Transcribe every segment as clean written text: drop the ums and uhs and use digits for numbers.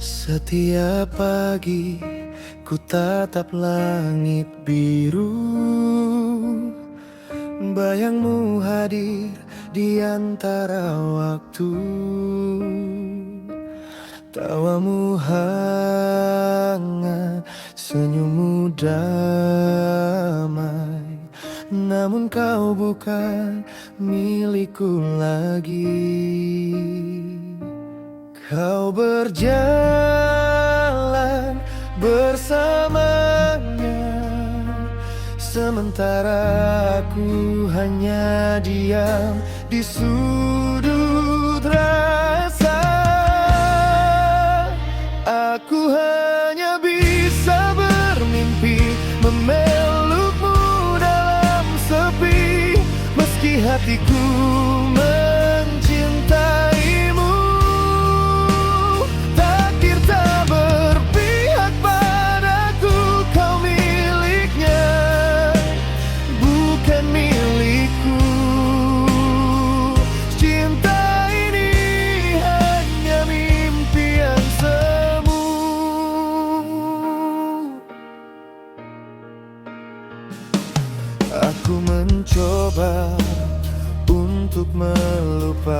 Setiap pagi ku tatap langit biru, bayangmu hadir di antara waktu. Tawamu hangat, senyummu damai, namun kau bukan milikku lagi. Kau berjalan bersamanya, sementara aku hanya diam di sudut rasa. Aku hanya bisa bermimpi memelukmu dalam sepi, meski hatiku mencintaimu. Takdir tak berpihak padaku, kau miliknya, bukan milikku. Cinta ini hanya mimpi yang semu. Aku mencoba untuk melupakan,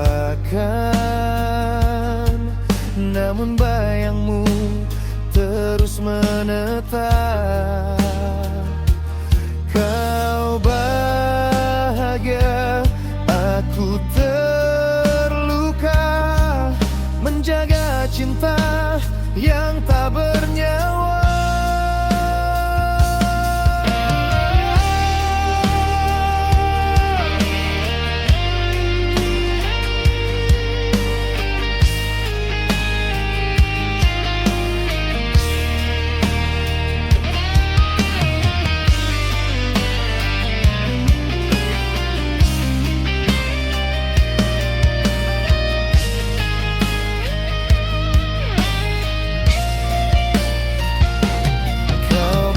namun bayangmu terus menetap. Kau bahagia, aku terluka, menjaga cinta yang tak bernyawa.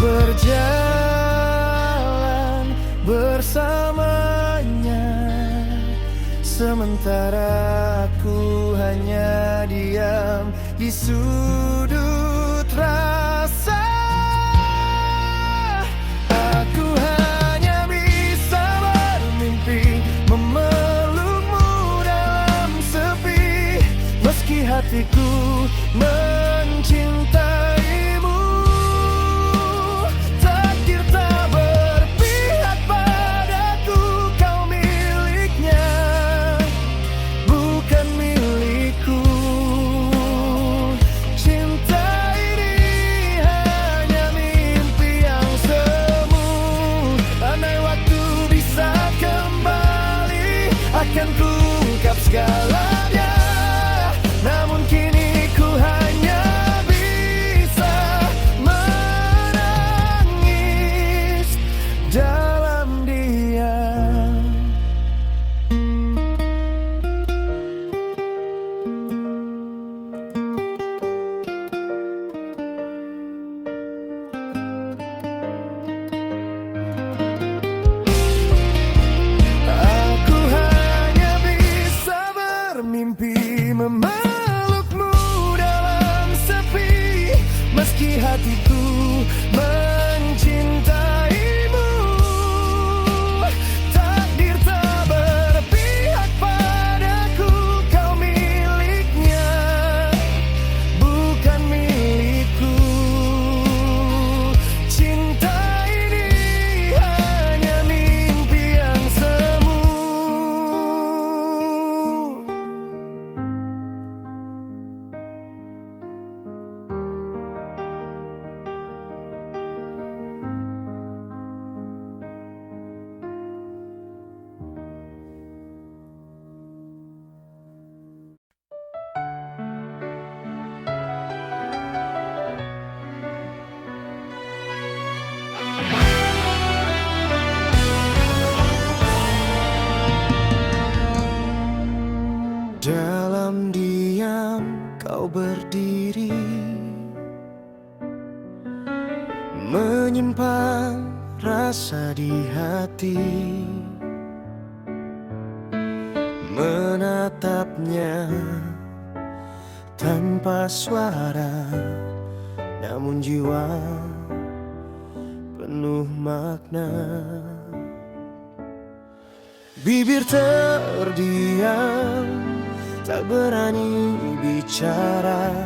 Berjalan bersamanya, sementara aku hanya diam di sudut rasa. Aku hanya bisa bermimpi memelukmu dalam sepi, meski hatiku mencintaimu. Takdir tak berpihak padaku, kau miliknya, bukan milikku. Cinta ini hanya mimpi yang semu. Andai waktu bisa kembali, akan ku ungkap segalanya. Namun kini ku hanya bisa menangis dalam diam. Aku hanya bisa bermimpi memelukmu dalam sepi, meski hatiku mencintaimu. Takdir tak berpihak padaku, kau miliknya, bukan milikku. Cinta ini hanya mimpi yang semu. Dalam diam kau berdiri, menyimpan rasa di hati, menatapnya tanpa suara, namun jiwa penuh makna. Bibir terdiam, tak berani bicara,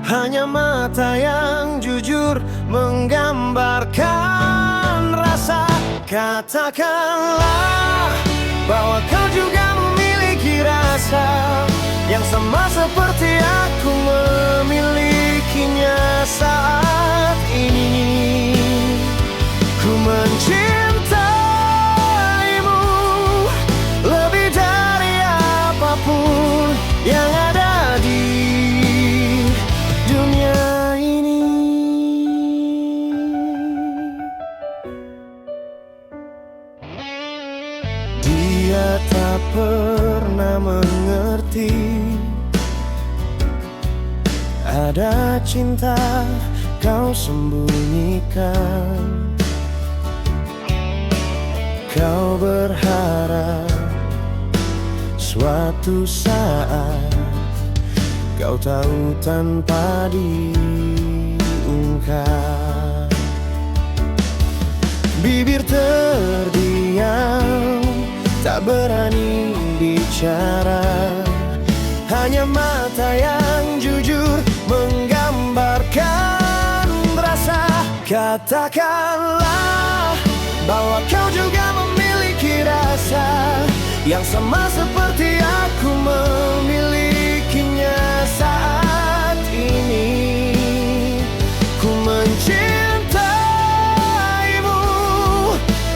hanya mata yang jujur menggambarkan rasa. Katakanlah bahwa kau juga memiliki rasa yang sama seperti aku memilikinya saat ini. Ku mencintaimu lebih dari apapun yang ada di dunia ini. Dia tak pernah mengerti ada cinta kau sembunyikan. Kau berharap suatu saat kau tahu tanpa diungkap. Bibir terdiam, tak berani bicara, hanya mata yang jujur menggambarkan rasa. Katakanlah bahwa kau juga memiliki rasa yang sama seperti aku memilikinya saat ini. Ku mencintaimu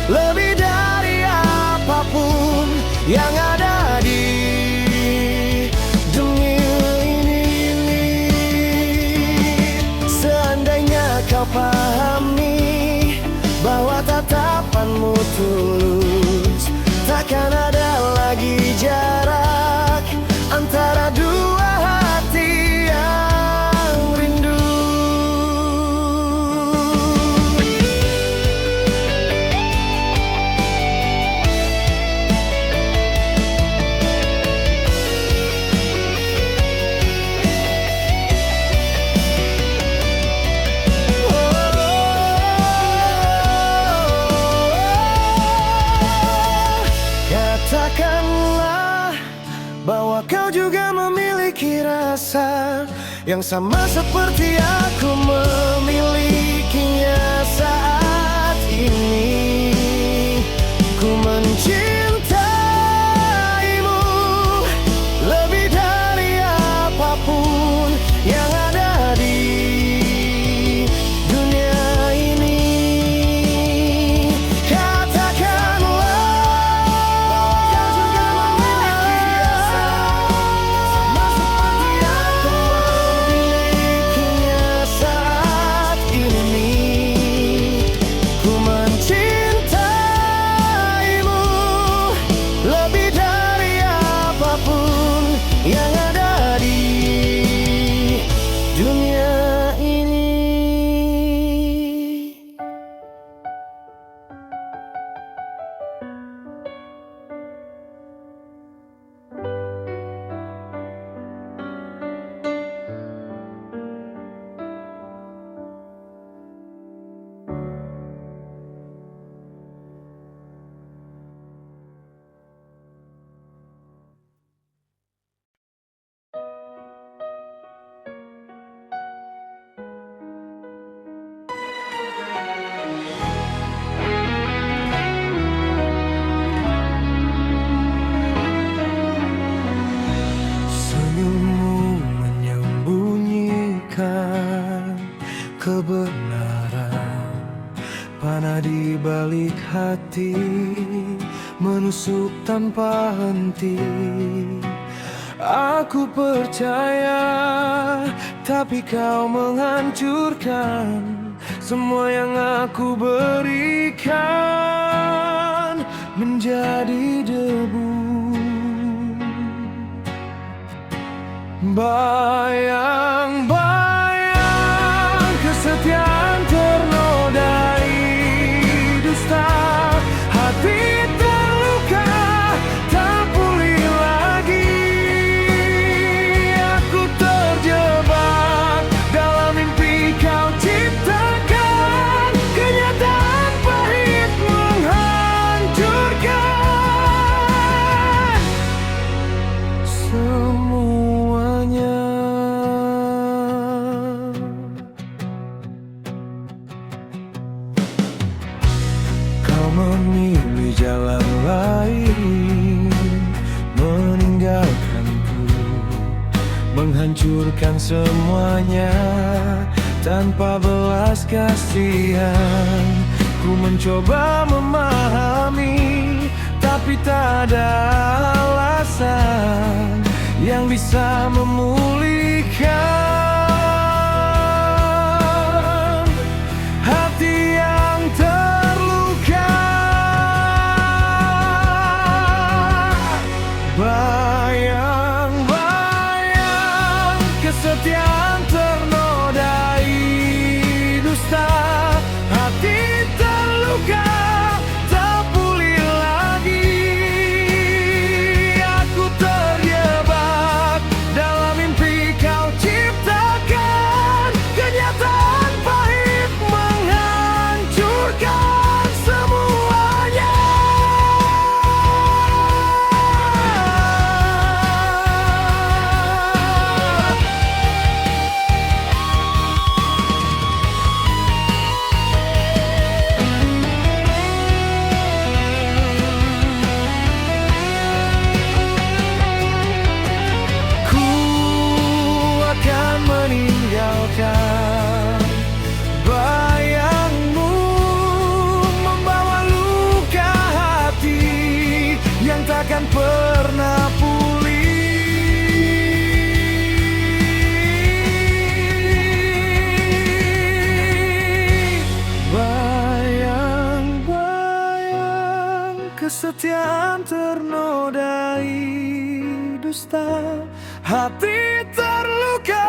lebih dari apapun yang ada di dunia ini. Seandainya kau pahami bahwa tatapanmu tulus, takkan ada lagi jarak antara dua hati yang rindu. Katakanlah bahwa kau juga memiliki rasa yang sama seperti aku memilikinya saat ini. Ku mencintaimu lebih dari apapun yang ada di dunia ini. Yang ada di dunia ini. Kebenaran panah di balik hati, menusuk tanpa henti. Aku percaya, tapi kau menghancurkan semua yang aku berikan menjadi debu. Bayang-bayang kesetiaan ternodai dusta, hati terluka tak pulih lagi. Aku menghancurkan semuanya tanpa belas kasihan. Ku mencoba memahami, tapi tak ada alasan yang bisa memulihkan hati yang terluka. Bayang-bayang kesetiaan ternodai dusta, hati terluka tak pulih lagi. Aku terjebak dalam mimpi kau ciptakan, kenyataan pahit menghancurkan semuanya. Meninggalkan bayangmu, membawa luka hati yang takkan pernah pulih. Bayang-bayang kesetiaan ternodai dusta, hati terluka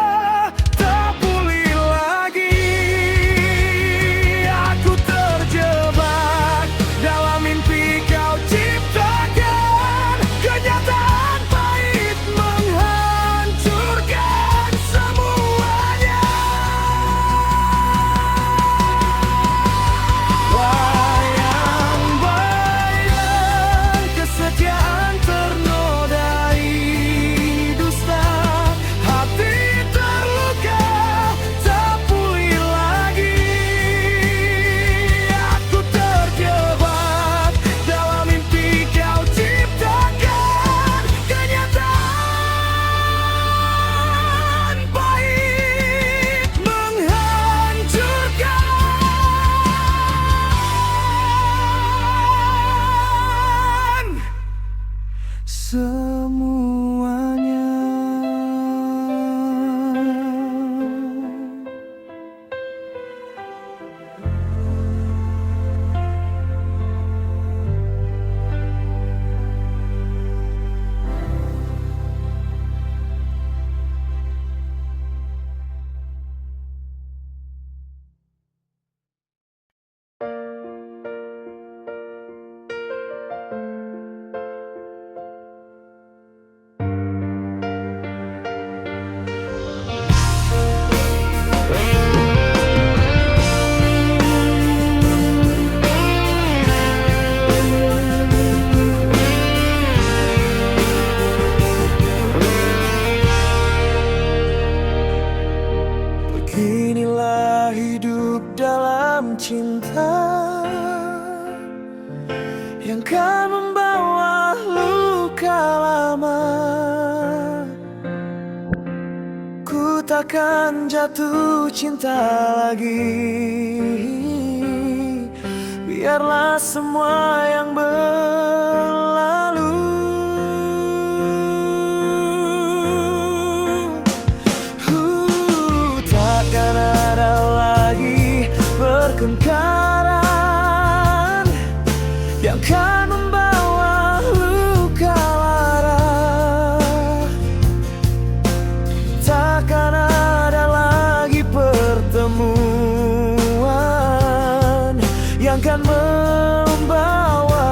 tak pulih lagi. Aku terjebak dalam mimpi kau ciptakan, kenyataan pahit menghancurkan semuanya. Bayang-bayang kesetiaan ternodai dusta, hati terluka tak pulih lagi. Aku terjebak dalam mimpi kau ciptakan, kenyataan pahit menghancurkan semuanya. Beginilah hidup dalam cinta yang kan membawa luka lama. Ku takkan jatuh cinta lagi, biarlah semua yang berlalu. Takkan ada lagi pertengkaran yang kan membawa luka lara. Takkan ada lagi pertemuan yang kan membawa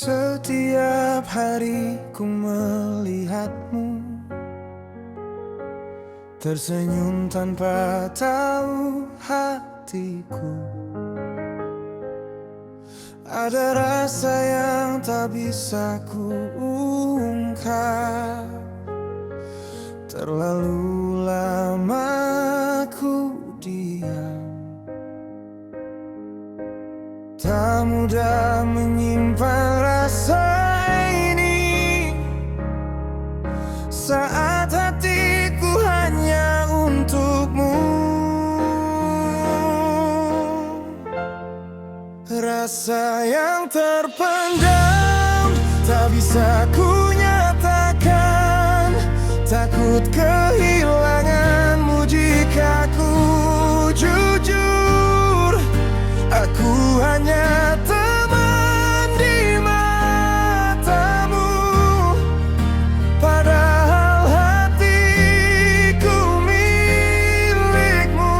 Setiap hari ku melihatmu tersenyum tanpa tahu hatiku. Ada rasa yang tak bisa ku ungkap. Terlalu lama ku diam, tak mudah menyimpan rasa ini saat hatiku hanya untukmu. Rasa yang terpendam tak bisa ku nyatakan. Takut kehilanganmu jika ku jujur. Aku hanya teman di matamu, padahal hatiku milikmu.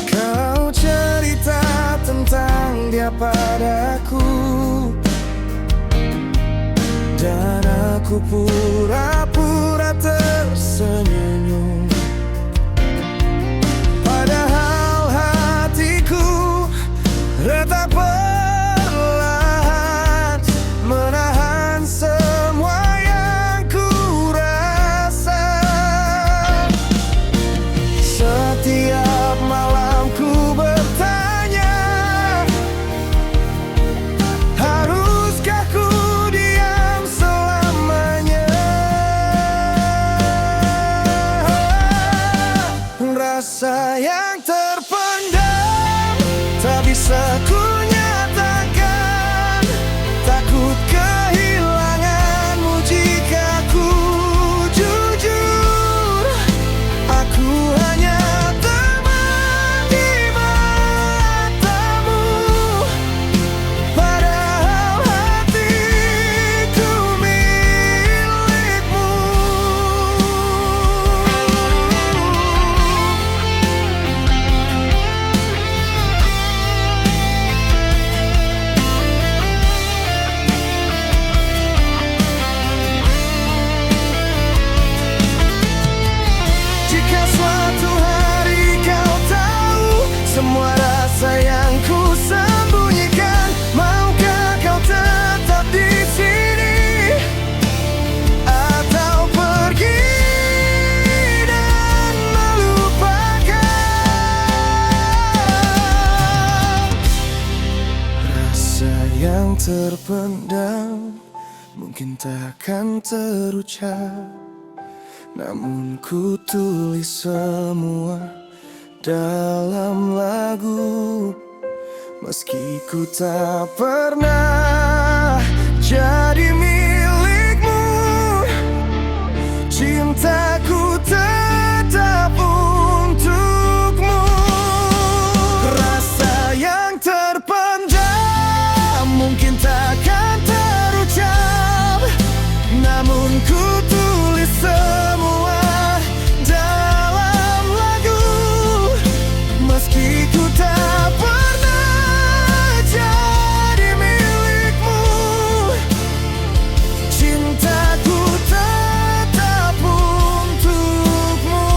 Kau cerita tentang dia padaku, dan aku pura-pura tersenyum. Padahal hatiku retak perlahan, menahan semua yang ku rasa. Setiap malam ku bertanya, haruskah ku diam selamanya? Rasa yang terpendam tak bisa ku nyatakan. Takut kehilanganmu jika ku jujur. Aku hanya teman di matamu, padahal hatiku milikmu. Jika suatu hari kau tahu semua rasa yang ku sembunyikan, maukah kau tetap di sini atau pergi dan melupakan? Rasa yang terpendam mungkin takkan terucap, namun ku tulis semua dalam lagu. Meski ku tak pernah jadi milikmu, cintaku tetap untukmu. Rasa yang terpendam mungkin takkan terucap, namun ku tulis semua dalam lagu. Meski ku tak pernah jadi milikmu, cintaku tetap untukmu.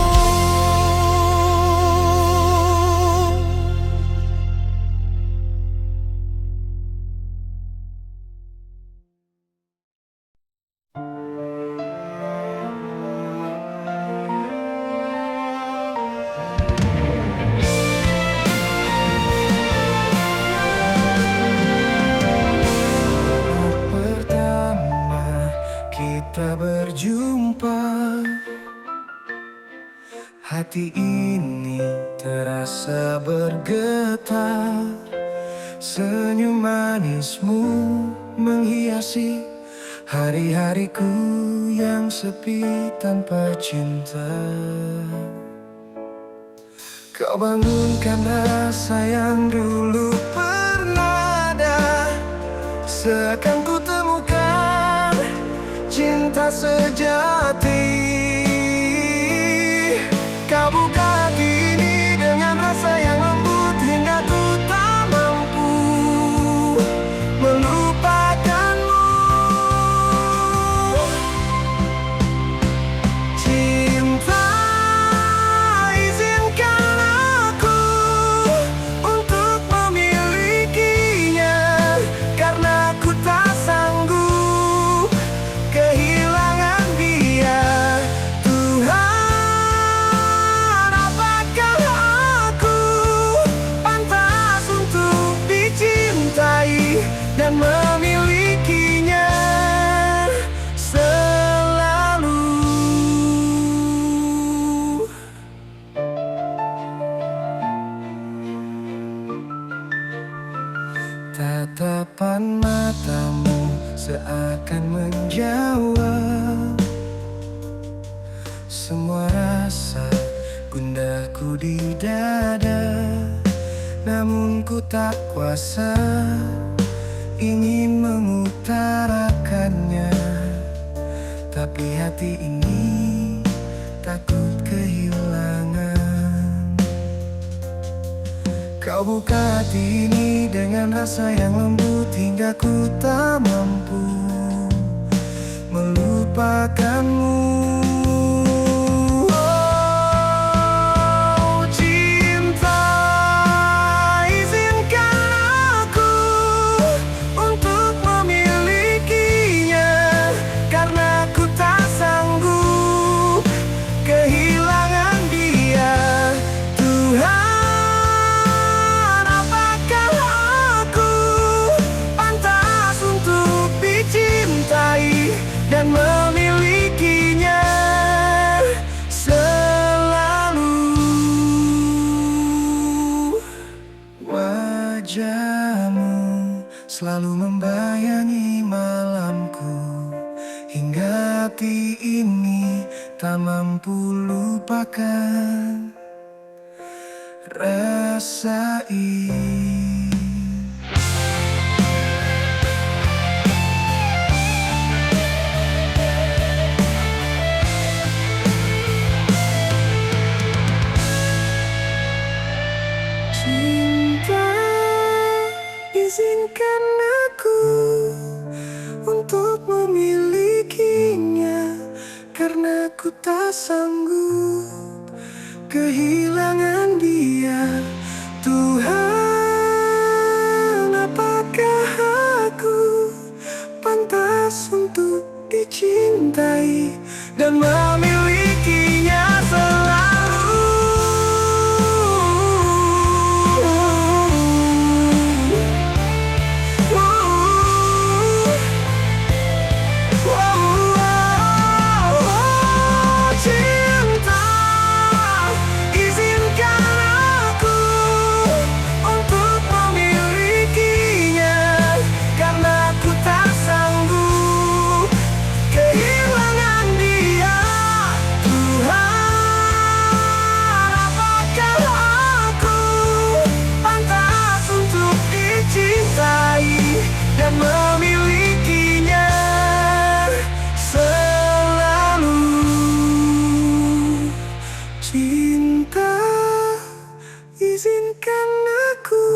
Pertama kita berjumpa, hati ini terasa bergetar. Senyum manismu menghiasi hari-hariku yang sepi tanpa cinta. Kau bangunkan rasa yang dulu pernah ada. seakan ku temukan cinta sejati. Kau buka hati ini dengan rasa yang lembut hingga ku tak mampu melupakanmu. Cinta, izinkan aku untuk memilikinya, karena ku tak sanggup kehilangan dia. Tuhan, apakah aku pantas untuk dicintai dan memilikinya selalu? Tatapan matamu seakan menjawab semua rasa gundaku di dada. Namun ku tak kuasa ingin mengutarakannya, tapi hati ini takut kehilangan. Kau buka hati ini dengan rasa yang lembut hingga ku tak mampu melupakanmu. Oh, cinta, izinkan aku untuk memilikinya, karena ku tak sanggup kehilangan dia. Tuhan, apakah aku pantas untuk dicintai dan memilikinya selalu? Wajahmu selalu membayangi malamku, hingga hati ini tak mampu lupakan rasa ini. Cinta, izinkan aku untuk memilikinya, karena ku tak sanggup kehilangan dia. Tuhan, apakah aku pantas untuk dicintai dan memilikinya selalu? Cinta, izinkan aku untuk memilikinya, karena ku tak sanggup kehilangan dia. Tuhan, apakah aku pantas untuk dicintai dan memilikinya selalu? Cinta, izinkan aku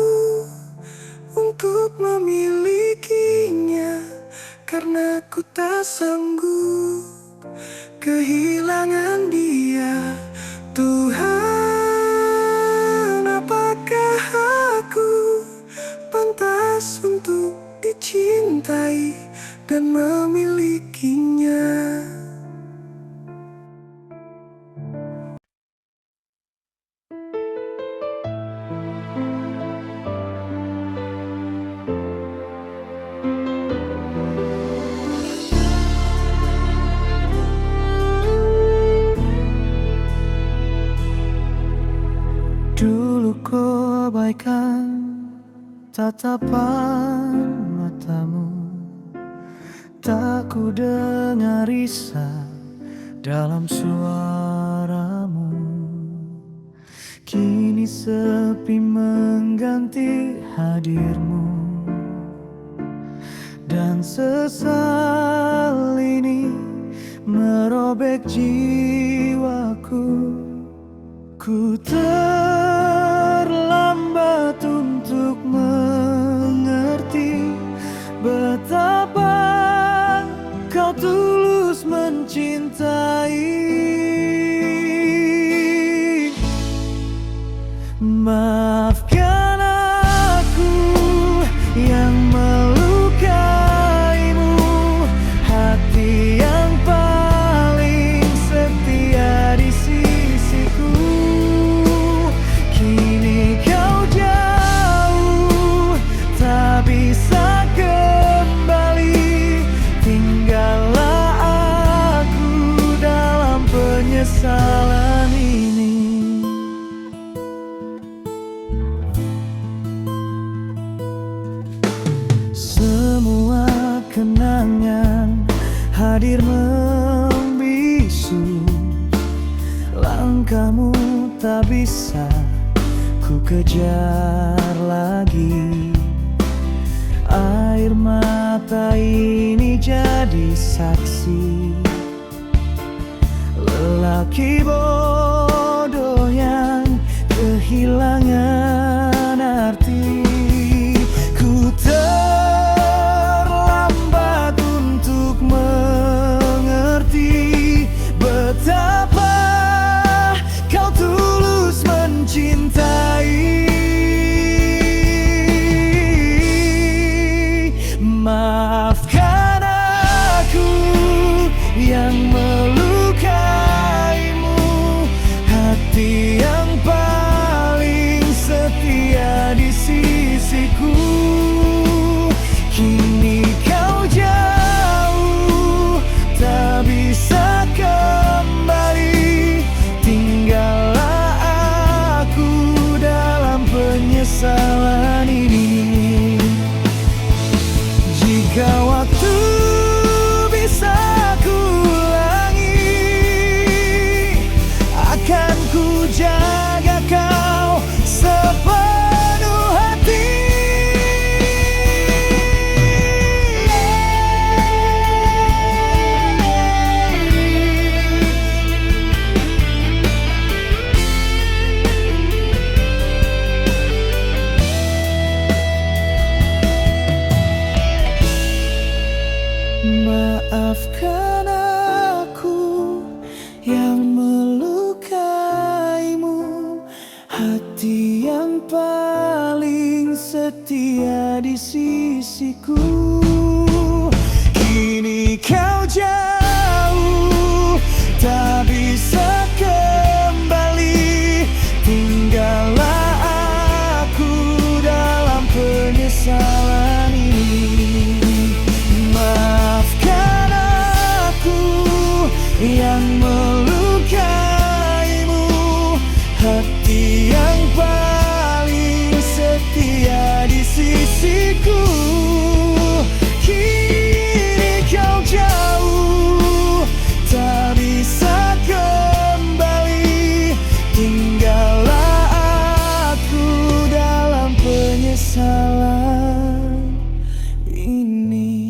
untuk memilikinya, karena ku tak sanggup kehilangan dia. Tuhan, apakah aku pantas untuk dicintai dan memilikinya? Dulu kau abaikan tatapan matamu, tak ku dengar risau dalam suaramu. Kini sepi mengganti hadirmu, dan sesal ini merobek jiwaku. Ku terlambat untuk mengerti betapa kau tulus mencintai. Maafkan aku yang melukaimu, hati yang paling setia di sisiku. Kini kau jauh, tak bisa kembali. Tinggallah aku dalam penyesalan ini. Semua kenangan hadir membisu, langkahmu tak bisa ku kejar lagi. Air mata ini jadi saksi lelaki bodoh yang kehilangan arti. Ku terlambat untuk mengerti betapa kau tulus mencintai. Maafkan aku yang melukaimu, hati yang paling setia di sisiku. Kini kau jauh, tak bisa kembali. Tinggallah aku dalam penyesalan ini. Jika waktu bisa kuulangi, akan ku jaga kau sepenuh hati. Maafkan aku yang melukaimu, hati yang paling setia di sisiku. Kini kau jauh, tak bisa kembali. Tinggallah aku dalam penyesalan ini. Maafkan aku yang melukaimu, hati yang paling setia di sisiku. Kini kau jauh, tak bisa kembali. Tinggallah aku dalam penyesalan ini.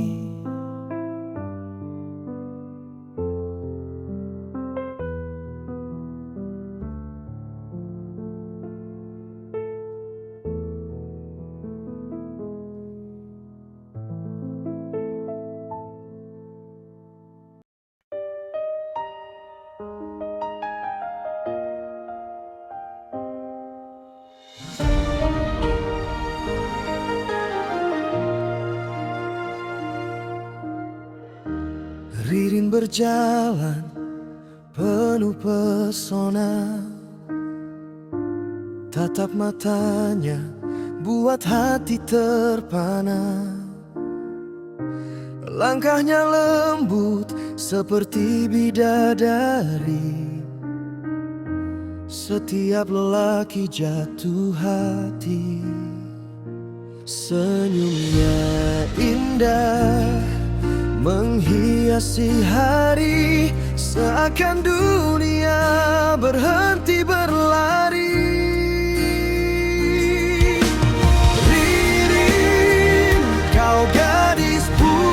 Ririn berjalan penuh pesona, tatap matanya buat hati terpana. Langkahnya lembut seperti bidadari, setiap lelaki jatuh hati. Senyumnya indah menghiasi hari, seakan dunia berhenti berlari. Ririn, kau gadis putih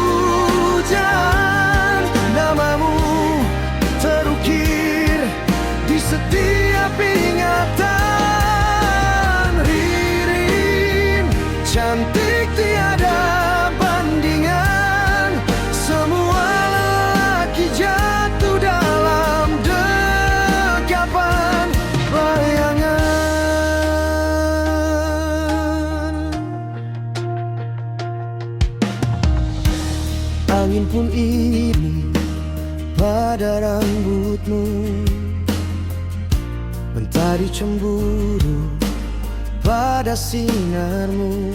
setiap ingatan. Ririn, cantik tiada bandingan. Semua lelaki jatuh dalam dekapan bayangan. Angin pun iri pada rambutmu, mentari cemburu pada sinarmu.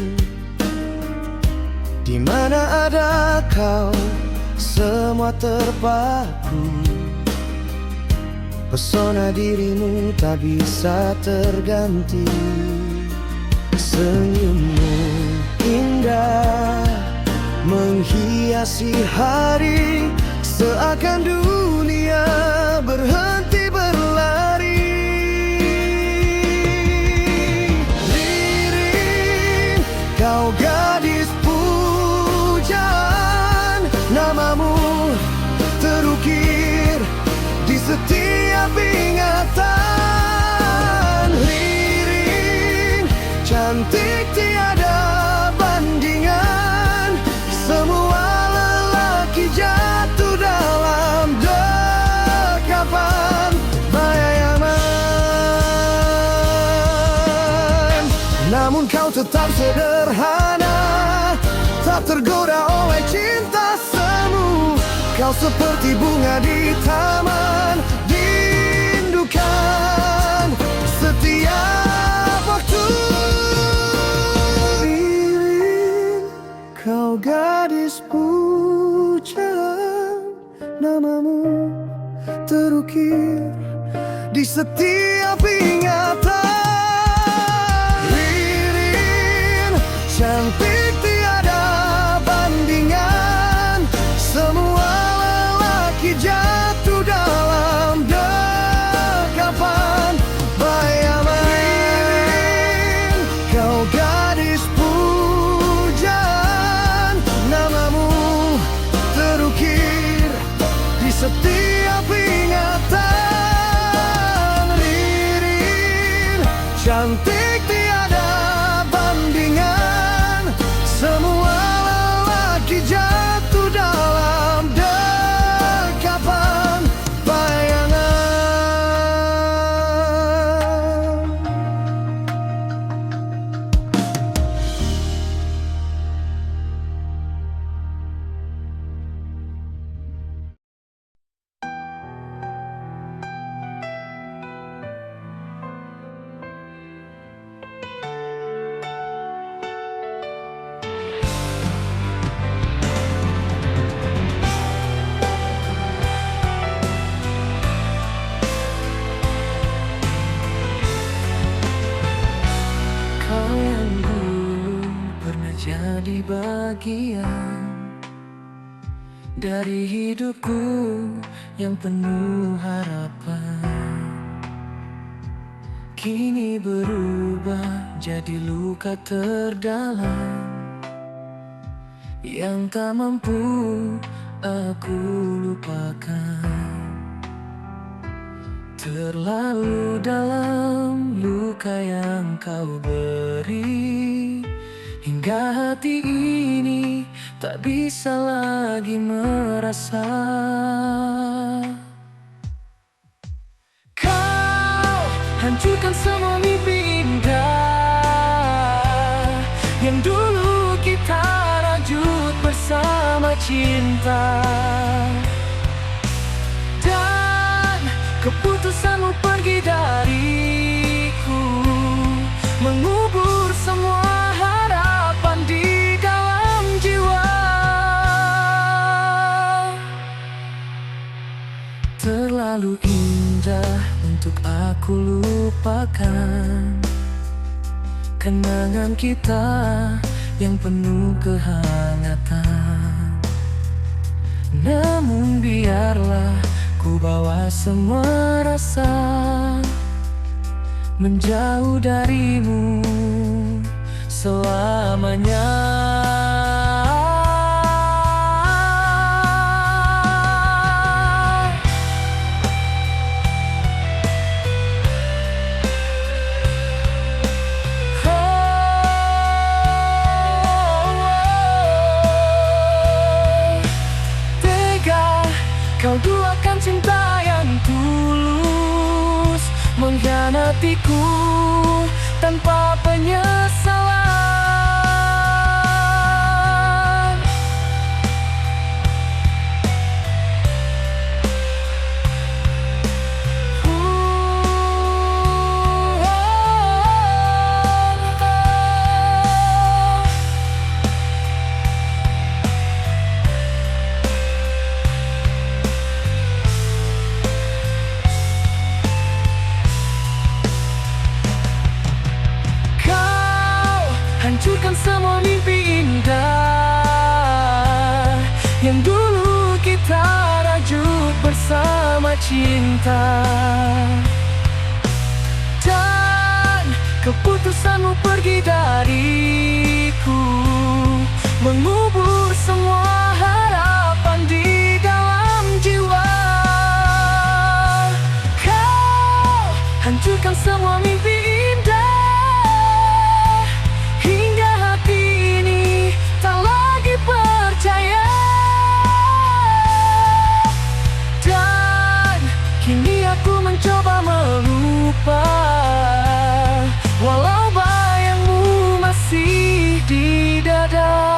Di mana ada kau, semua terpaku. Pesona dirimu tak bisa terganti. Senyummu indah menghiasi hari, seakan dunia berhenti berlari. Ririn, kau gadis pujaan, namamu terukir di setiap ingatan. Ririn, cantik tiada bandingan. Semua lelaki jatuh dalam dekapan bayangan. Namun kau tetap sederhana, tak tergoda oleh cinta semu. Kau seperti bunga di taman, dirindukan setiap waktu. Ririn, kau gadis pujaan, namamu terukir di setiap ingatan. Ririn, cantik tiada bandingan. Semua lelaki jatuh dalam dekapan bayangan. Ririn, kau gadis pujaan, namamu terukir di setiap ingatan. Ririn, cantik tiada bandingan. Semua lelaki jatuh dalam dekapan bayangan. Kau yang dulu pernah jadi bagian dari hidupku yang penuh harapan, kini berubah jadi luka terdalam yang tak mampu aku lupakan. Terlalu dalam luka yang kau beri, hingga hati ini tak bisa lagi merasa. Kau hancurkan semua mimpi indah yang dulu kita rajut bersama cinta. Keputusanmu pergi dariku, mengubur semua harapan di dalam jiwa. Terlalu indah untuk aku lupakan kenangan kita yang penuh kehangatan. Namun biarlah ku bawa semua rasa menjauh darimu selamanya. mengkhianatiku tanpa penyesalan. Hancurkan semua mimpi indah yang dulu kita rajut bersama cinta. Dan keputusanmu pergi dariku mengubur semua harapan di dalam jiwa. Kau hancurkan semua mimpi indah hingga hati ini tak lagi percaya. Dan kini aku mencoba melupa, walau bayangmu masih di dada.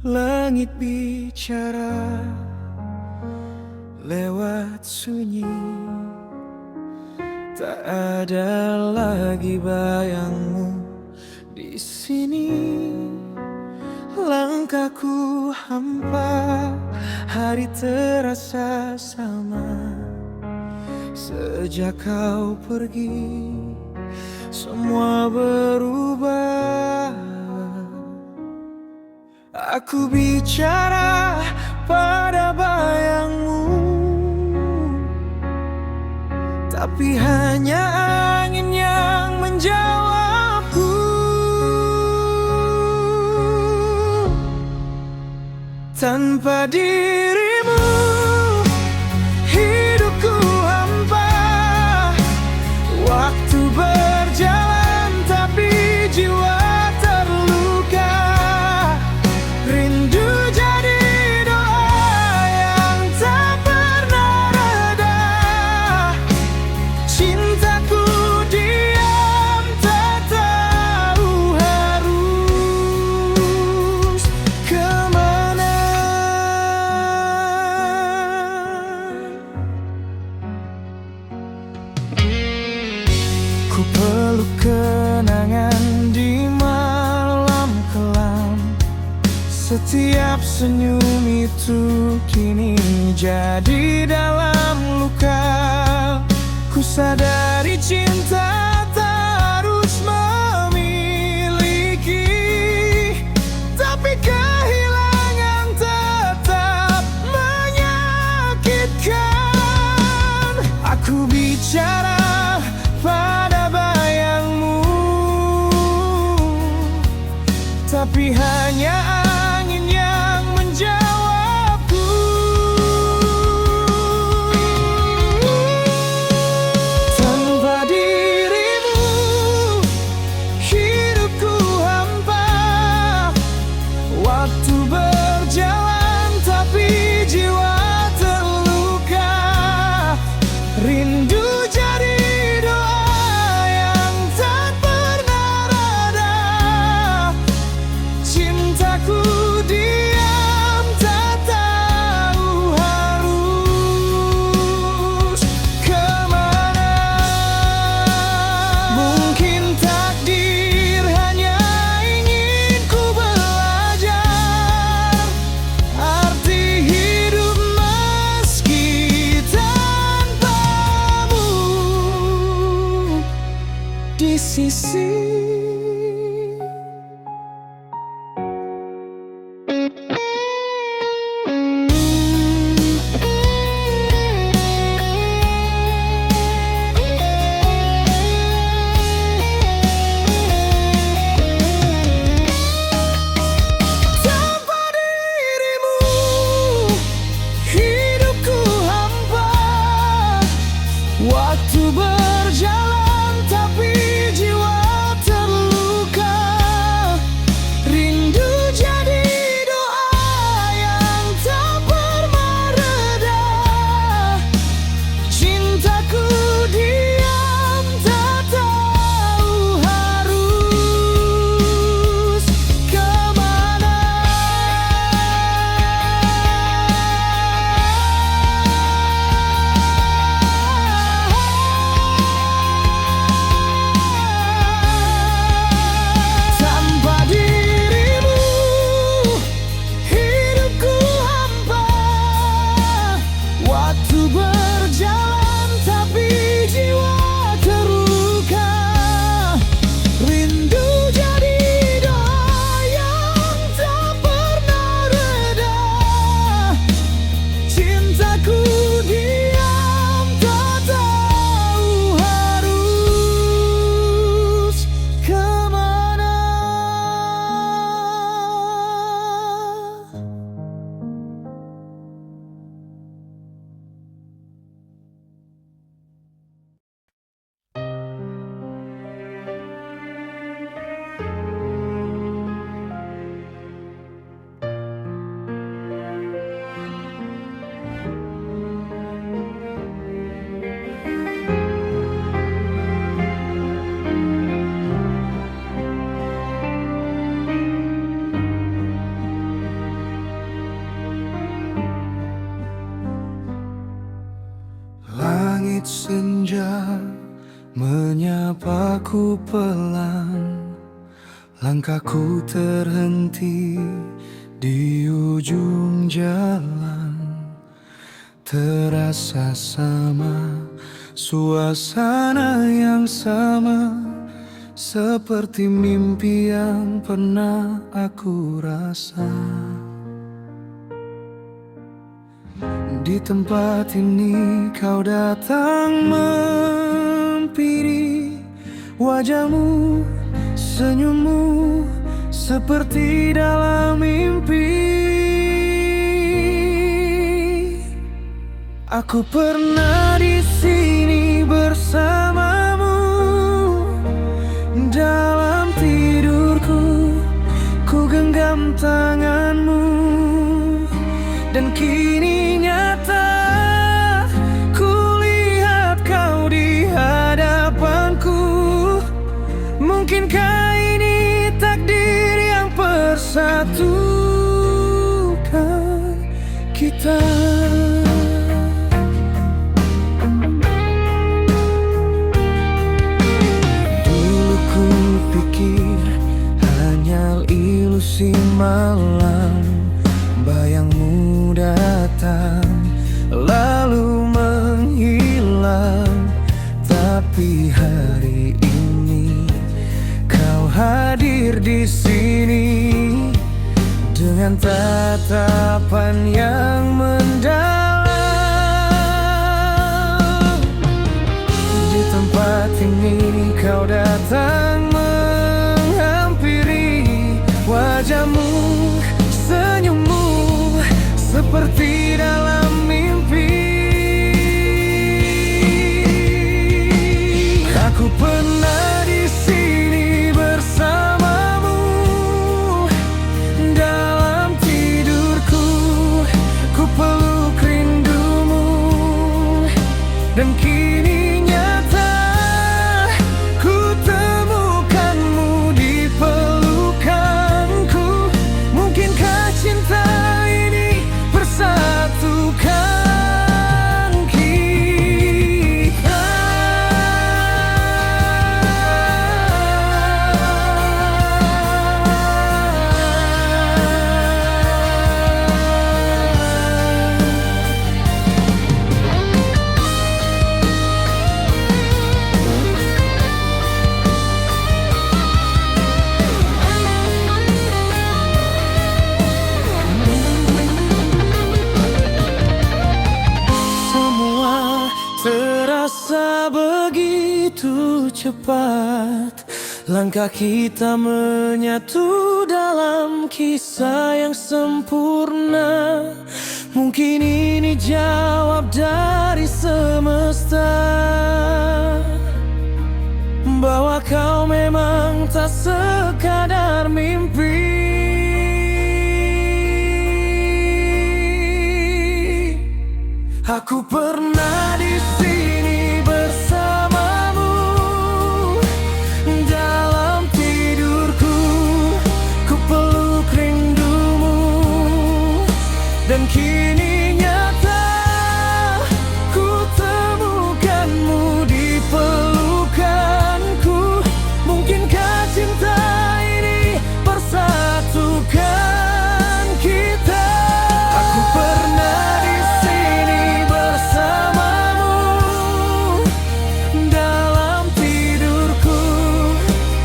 Langit bicara lewat sunyi, tak ada lagi bayangmu di sini. Langkahku hampa, hari terasa sama. Sejak kau pergi, semua berubah. Aku bicara pada bayangmu, tapi hanya angin yang menjawabku. Tanpa dirimu hidupku hampa. Waktu berjalan tapi jiwa ku peluk kenangan di malam kelam. Setiap senyum itu kini jadi dalam luka. Ku sadari cinta tak harus memiliki, tapi kehilangan tetap menyakitkan. Aku bicara pada bayangmu, tapi hanya angin yang menjawabku. Tanpa dirimu hidupku hampa. Waktu berjalan tapi jiwa terluka. Rindu jadi cintaku Sapaku pelan, langkahku terhenti di ujung jalan. Terasa sama, suasana yang sama, seperti mimpi yang pernah aku rasa. Di tempat ini kau datang mempiri, wajahmu, senyummu seperti dalam mimpi. Aku pernah di sini bersamamu, dalam tidurku ku genggam tanganmu, dan kini nyata ku lihat kau di hadapanku. Mungkinkah ini takdir yang persatukan kita? Dulu ku pikir hanya ilusi malam, bayangmu datang lalu menghilang. Tapi hari ini kau hadir di sini dengan tatapan yang mendalam. Di tempat ini kau datang menghampiri, wajahmu, senyummu seperti dalam mimpi. Aku pernah di sini bersamamu, dalam tidurku ku peluk rindumu, dan kini nyata ku temukanmu di pelukanku. Mungkinkah cinta ini persatukan kita? Semua terasa begitu cepat, langkah kita menyatu dalam kisah yang sempurna. Mungkin ini jawab dari semesta, bahwa kau memang tak sekadar mimpi. Aku pernah di sini bersamamu, dalam tidurku ku peluk rindumu, dan kini nyata ku temukanmu di pelukanku. Mungkinkah cinta ini persatukan kita? Aku pernah di sini bersamamu, dalam tidurku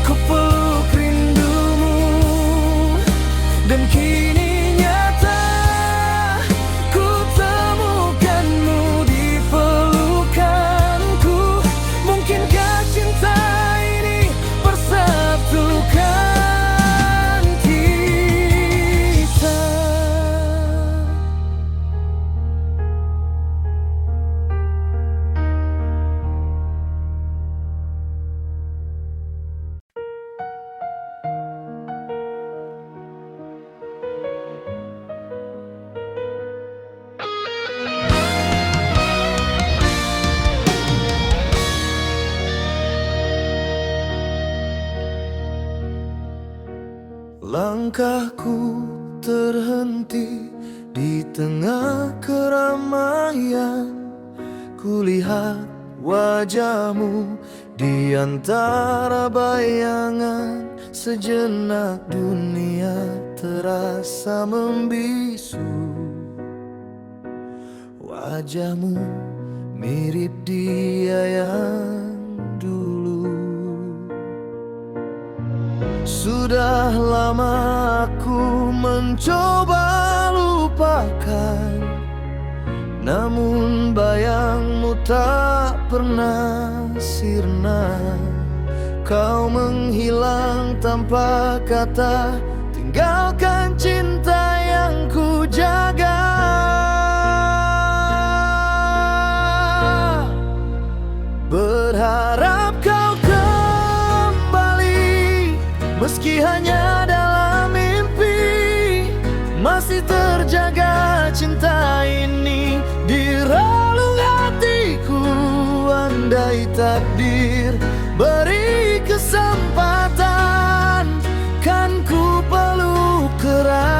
ku peluk rindumu, dan kini nyata ku temukanmu di pelukanku. Mungkinkah cinta ini persatukan kita? Langkahku terhenti di tengah keramaian. Kulihat wajahmu Di antara bayangan sejenak dunia terasa membisu. Wajahmu mirip dia yang dulu. Sudah lama aku mencoba lupakan, namun bayangmu tak pernah sirna. Kau menghilang tanpa kata, tinggalkan cinta yang ku jaga. Berharap kau kembali, meski hanya dalam mimpi. Masih terjaga cinta ini di relung hatiku. Andai takdir beri kesempatan, kan ku peluk erat,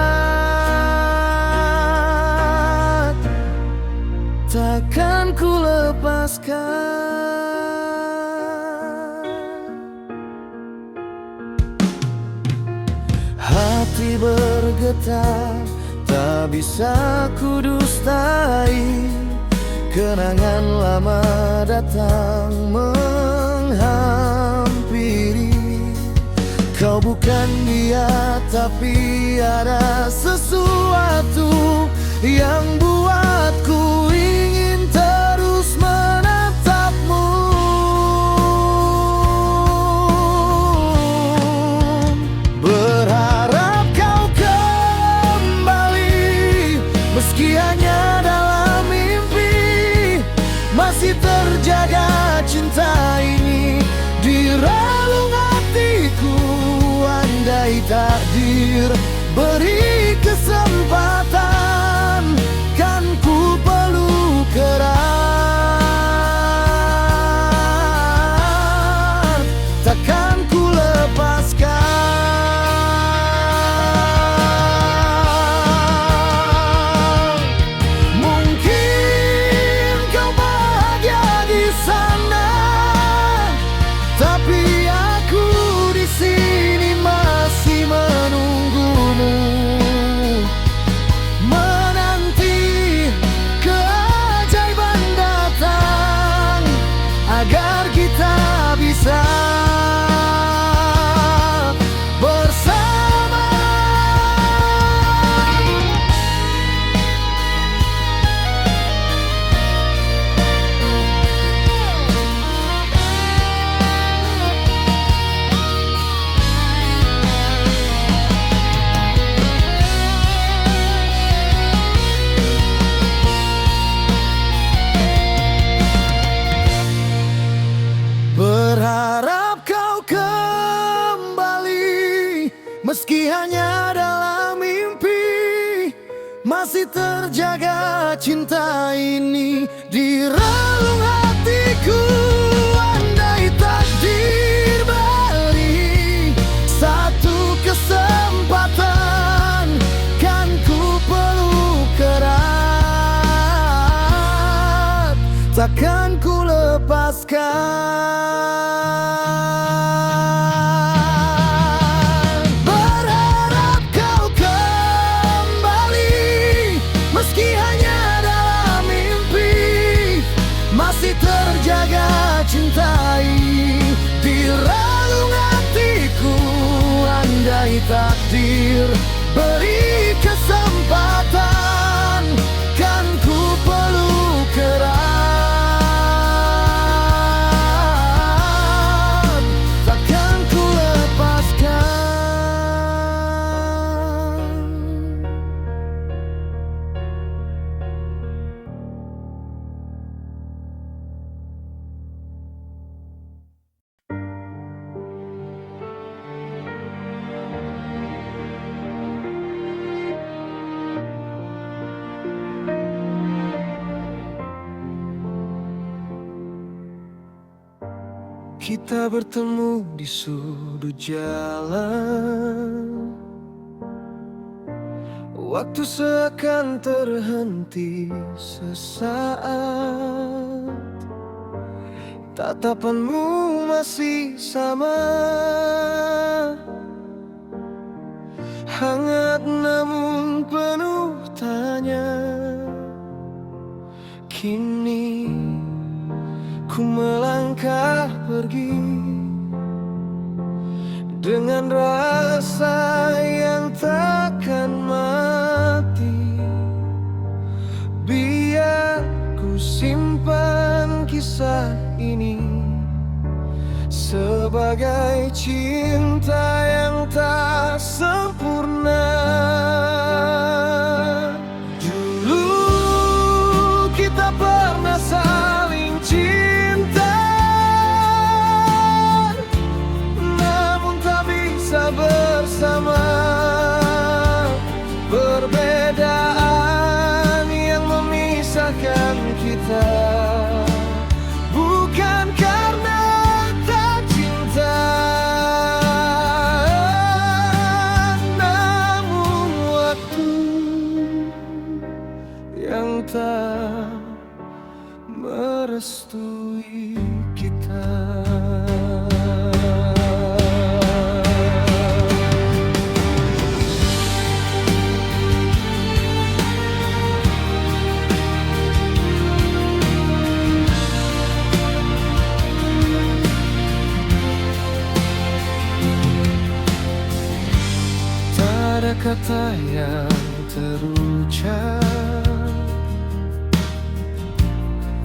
takkan ku lepaskan. Hati bergetar, tak bisa ku dustai. Kenangan lama datang menghampiri. Kau bukan dia, tapi ada sesuatu yang buatku ingin terus menatapmu. Berharap kau kembali, meski hanya dalam mimpi. Masih terjaga cinta ini di relung hatiku. Andai takdir beri kesempatan, kan ku peluk erat, takkan ku lepaskan. Mungkin kau bahagia di sana, tapi aku di sini masih menunggumu, menanti keajaiban datang agar kita bisa bersama. Berharap kau kembali, meski hanya dalam mimpi. Masih terjaga cinta ini di relung hatiku. Andai takdir beri satu kesempatan, kan ku peluk erat, takkan ku lepaskan. Berharap kau kembali, meski hanya dalam mimpi. Masih terjaga cinta ini di relung hatiku. Andai takdir beri kesempatan, kan ku peluk erat, takkan ku lepaskan. Kita bertemu di sudut jalan. Waktu seakan terhenti sesaat. tatapanmu masih sama, hangat namun penuh tanya. Kini ku melangkah pergi dengan rasa yang takkan mati. Biar ku simpan kisah ini sebagai cinta yang tak sempurna. Dulu kita pernah saling cinta, namun tak bisa bersama. Perbedaan yang memisahkan kita bukan karena tak cinta, namun waktu yang tak merestui kita. Tak ada kata yang terucap,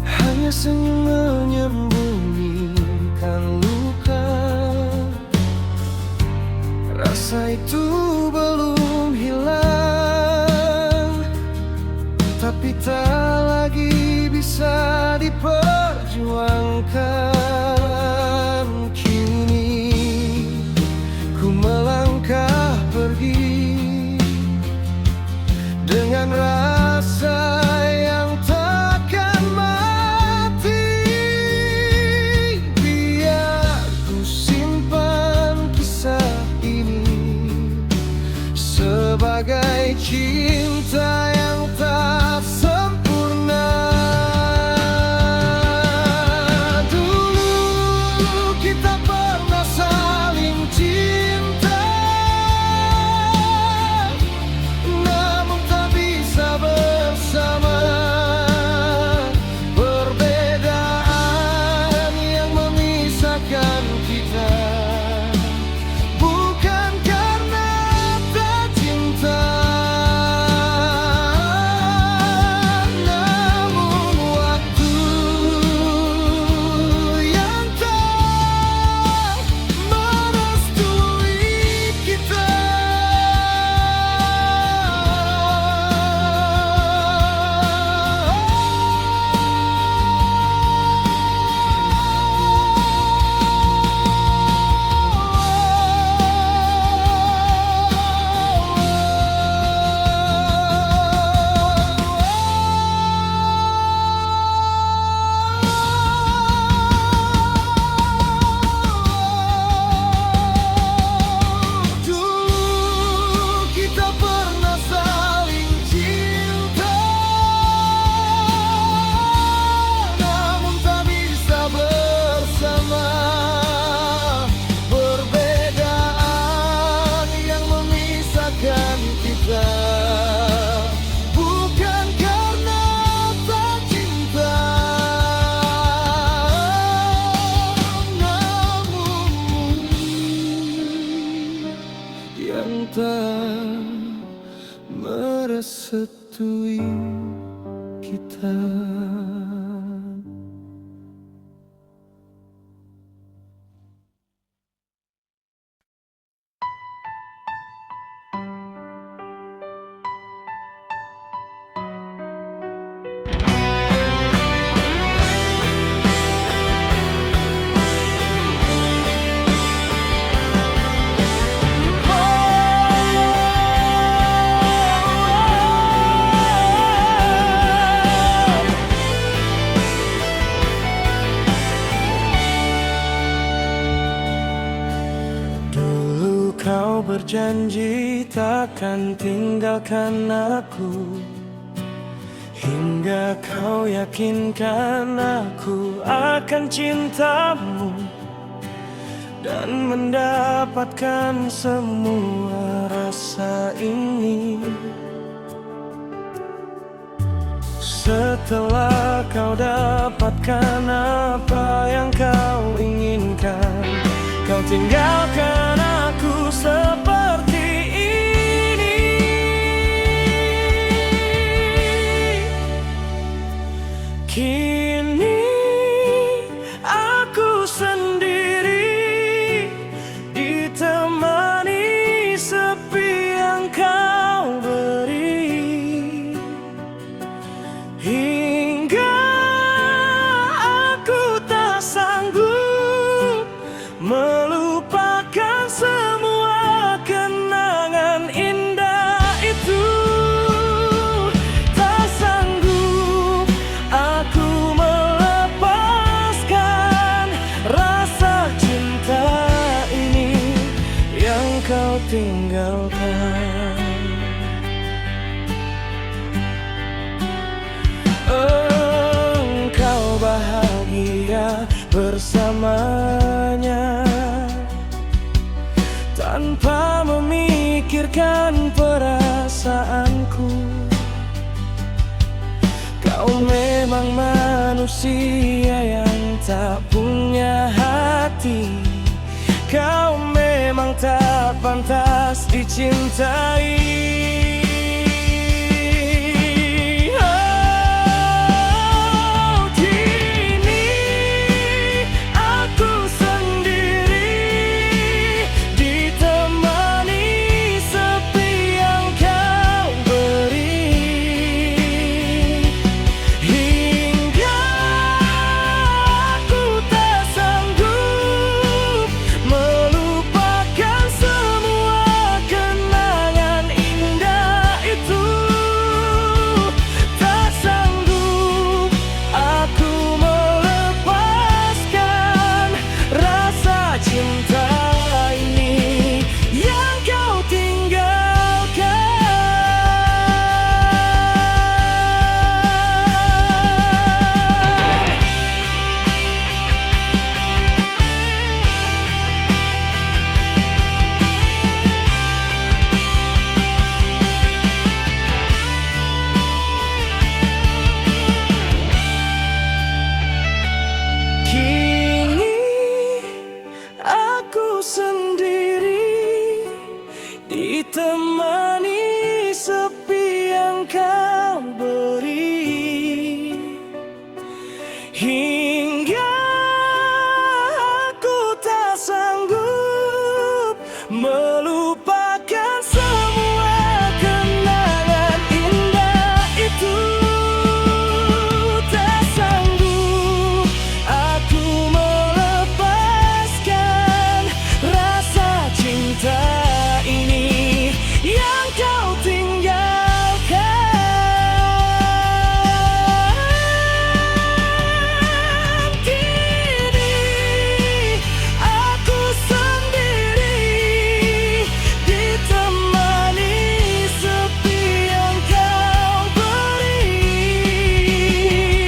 hanya senyum menyembunyikan luka. Rasa itu belum hilang, tapi tak lagi bisa diperjuangkan. Kini ku melangkah pergi dengan rasa yang takkan mati. Biar ku simpan kisah ini sebagai cinta yang tak sempurna. Dulu kita pernah saling cinta, namun tak bisa bersama. Perbedaan yang memisahkan kita bukan karena tak cinta, namun waktu yang tak merestui kita. Dulu kita pernah saling cinta, namun tak bisa bersama. Perbedaan yang memisahkan kita bukan karena tak cinta, namun yang tak merestui kita. Kau berjanji takkan tinggalkan aku hingga kau yakinkan aku akan cintamu dan mendapatkan semua rasa ini. Setelah kau dapatkan apa yang kau inginkan, kau tinggalkan aku seperti ini. Kini aku sendiri, ditemani sepi yang kau beri, hingga aku tak sanggup melupakan semua kenangan indah itu. Tak sanggup aku melepaskan rasa cinta ini yang kau tinggalkan. Engkau bahagia bersamanya tanpa memikirkan perasaanku. Kau memang manusia yang tak punya hati. Kau memang tak pantas dicintai. Ditemani sepi yang kau beri, hingga aku tak sanggup melupakan semua kenangan indah itu. Tak sanggup aku melepaskan rasa cinta ini yang kau tinggalkan. Kini aku sendiri, ditemani sepi yang kau beri, hingga aku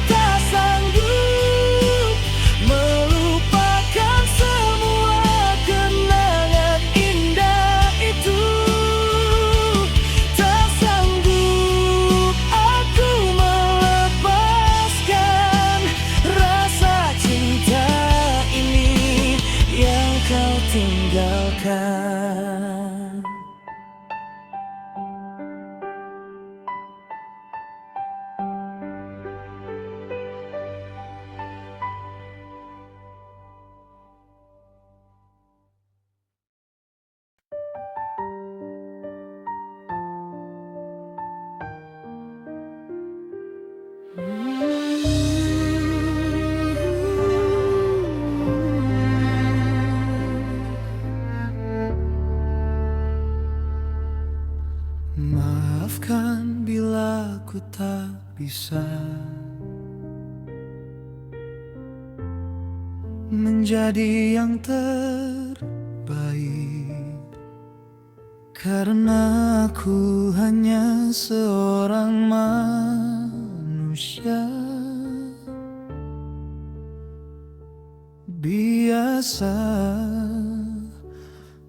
tak sanggup melupakan semua kenangan indah itu. Tak sanggup aku melepaskan rasa cinta ini yang kau tinggalkan. Maafkan bila ku tak bisa menjadi yang terbaik, karena aku hanya seorang manusia biasa.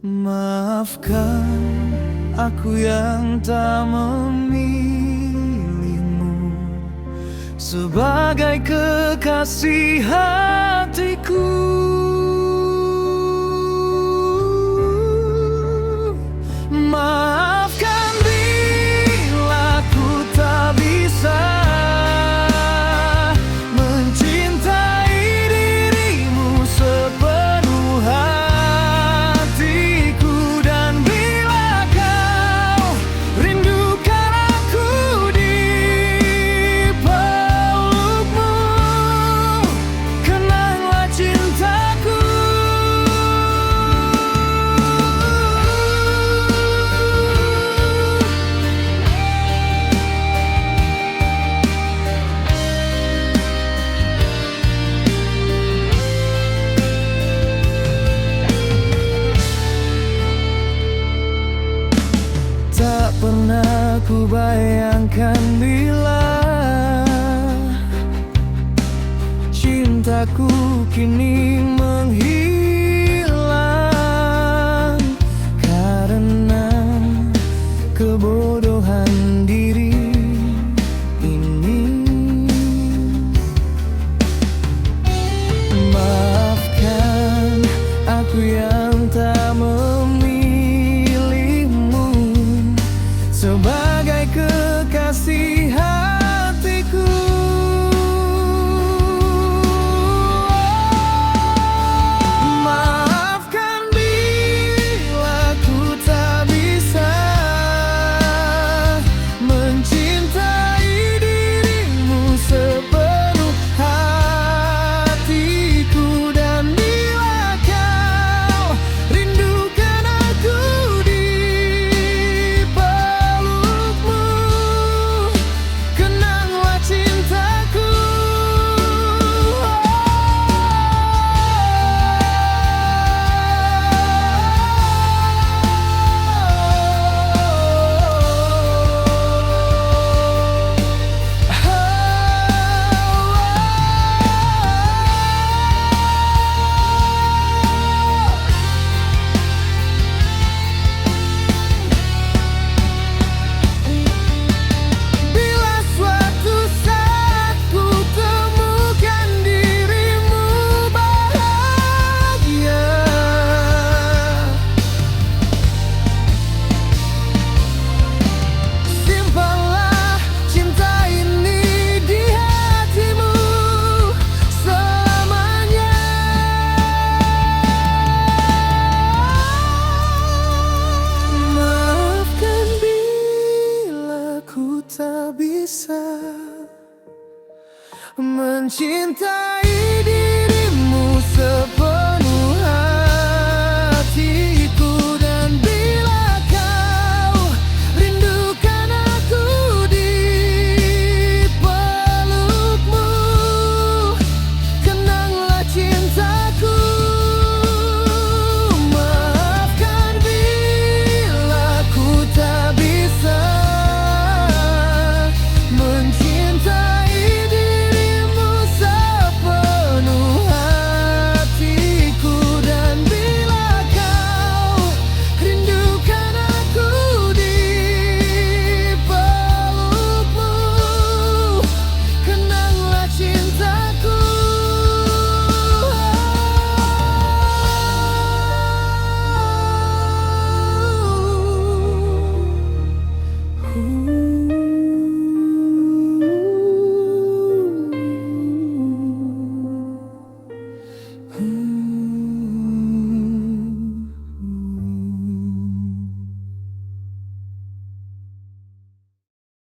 Maafkan aku yang tak memilihmu sebagai kekasih hatiku. Maafkan bila ku tak bisa mencintai dirimu sepenuh hatiku, dan bila kau rindukan aku di pelukmu, kenanglah cintaku. Tak pernah ku bayangkan bila cintaku kini menghilang karena kebodohan diri ini. Maafkan aku yang tak memilihmu sebagai kekasih hatiku. Maafkan bila ku tak bisa mencintai dirimu sepenuh hatiku, dan bila kau rindukan aku di kenanglah cintaku. Tak bisa mencintai dirimu sepenuh hatiku, dan bila kau rindukan aku di pelukmu, kenanglah cintaku. Maafkan bila ku tak bisa mencintai dirimu sepenuh hatiku, dan bila kau rindukan aku di pelukmu, kenanglah cintaku. Ooh.